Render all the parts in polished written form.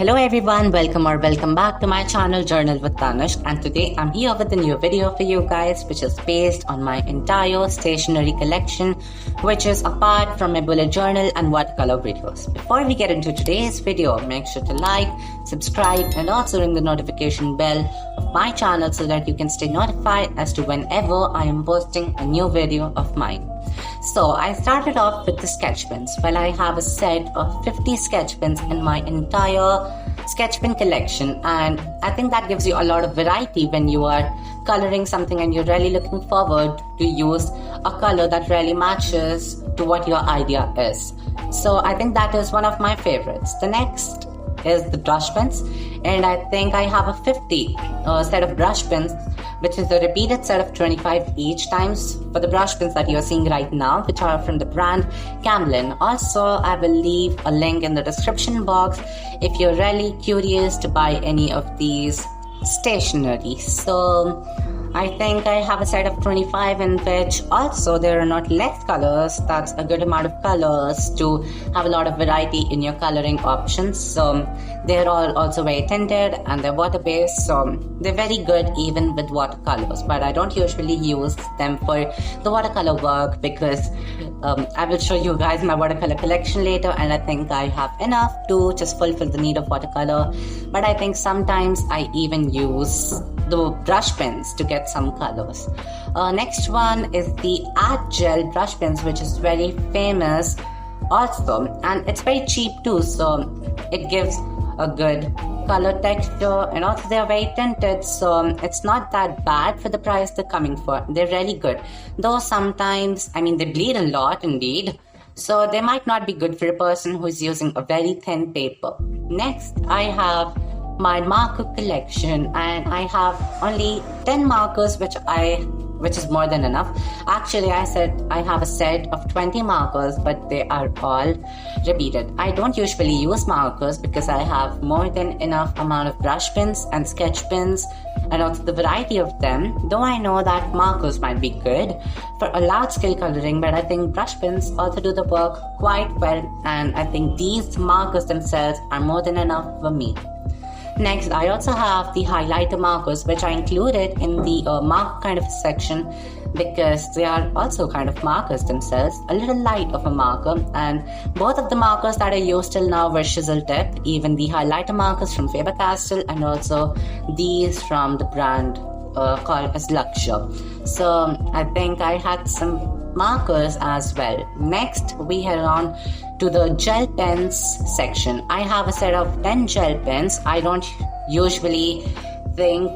Hello everyone, welcome back to my channel Journal with Tanish, and today I'm here with a new video for you guys which is based on my entire stationery collection, which is apart from my bullet journal and watercolor videos. Before we get into today's video, make sure to like, subscribe and also ring the notification bell of my channel so that you can stay notified as to whenever I am posting a new video of mine. So I started off with the sketch pens. Well, I have a set of 50 sketch pens in my entire sketch pen collection, and I think that gives you a lot of variety when you are coloring something and you're really looking forward to use a color that really matches to what your idea is. So I think that is one of my favorites. The next is the brush pens, and I think I have a 50 set of brush pens, which is a repeated set of 25 each times for the brush pens that you're seeing right now, which are from the brand Camlin. Also, I will leave a link in the description box if you're really curious to buy any of these stationery. So I think I have a set of 25 in which also there are not less colors. That's a good amount of colors to have a lot of variety in your coloring options. So they're all also very tinted and they're water based, so they're very good even with watercolors, but I don't usually use them for the watercolor work because I will show you guys my watercolor collection later, and I think I have enough to just fulfill the need of watercolor. But I think sometimes I even use the brush pens to get some colors. Next one is the art gel brush pens, which is very famous also, and it's very cheap too, so it gives a good color texture, and also they're very tinted, so it's not that bad for the price they're coming for. They're really good, though sometimes they bleed a lot indeed, so they might not be good for a person who's using a very thin paper. Next, I have my marker collection, and I have only 10 markers, which is more than enough. Actually, I said I have a set of 20 markers, but they are all repeated. I don't usually use markers because I have more than enough amount of brush pens and sketch pens and also the variety of them, though I know that markers might be good for a large scale coloring, but I think brush pens also do the work quite well, and I think these markers themselves are more than enough for me. Next, I also have the highlighter markers, which I included in the mark kind of section because they are also kind of markers themselves, a little light of a marker, and both of the markers that I used till now were chisel tip, even the highlighter markers from Faber-Castell and also these from the brand called as Luxure. So I think I had some markers as well. Next, we head on to the gel pens section. I have a set of 10 gel pens. I don't usually think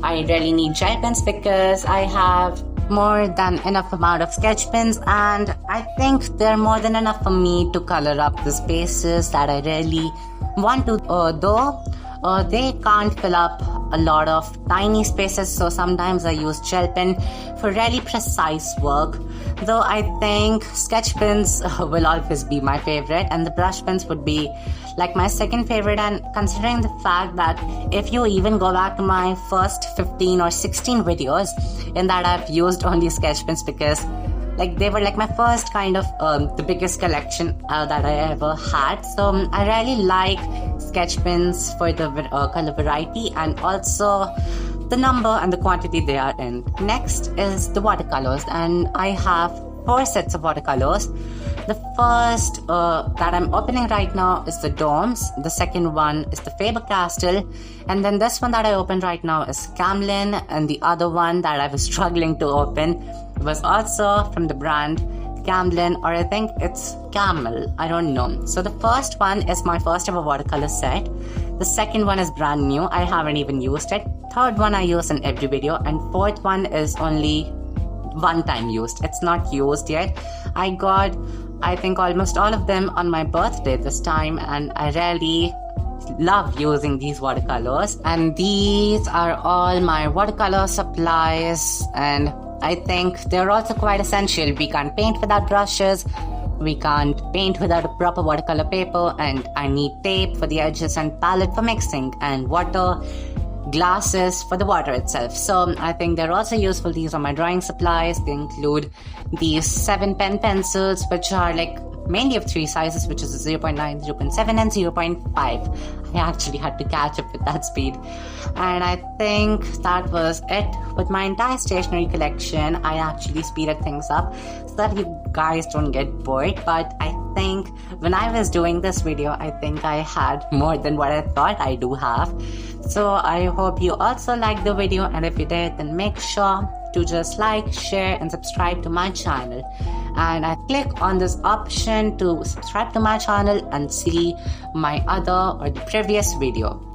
I really need gel pens because I have more than enough amount of sketch pens, and I think they're more than enough for me to color up the spaces that I really want to, though they can't fill up a lot of tiny spaces, so sometimes I use gel pen for really precise work, though I think sketch pens will always be my favorite and the brush pens would be like my second favorite. And considering the fact that if you even go back to my first 15 or 16 videos, in that I've used only sketch pens because they were my first kind of the biggest collection that I ever had. So I really like sketch pens for the color variety and also the number and the quantity they are in. Next is the watercolors, and I have 4 sets of watercolors. The first that I'm opening right now is the Domes. The second one is the Faber-Castell, and then this one that I opened right now is Camlin, and the other one that I was struggling to open was also from the brand Camlin, or I think it's Camel, I don't know. So the first one is my first ever watercolor set. The second one is brand new, I haven't even used it. Third one I use in every video, and fourth one is only one time used. It's not used yet. I got, I think, almost all of them on my birthday this time, and I really love using these watercolors. And these are all my watercolor supplies, and I think they're also quite essential. We can't paint without brushes, we can't paint without a proper watercolor paper, and I need tape for the edges and palette for mixing, and water glasses for the water itself. So I think they're also useful. These are my drawing supplies. They include these 7 pen pencils, which are mainly of 3 sizes, which is 0.9, 0.7 and 0.5. I actually had to catch up with that speed. And I think that was it with my entire stationery collection. I actually speeded things up so that you guys don't get bored. But I think when I was doing this video, I think I had more than what I thought I do have. So I hope you also liked the video, and if you did, then make sure to just like, share and subscribe to my channel. And I click on this option to subscribe to my channel and see my other or the previous video.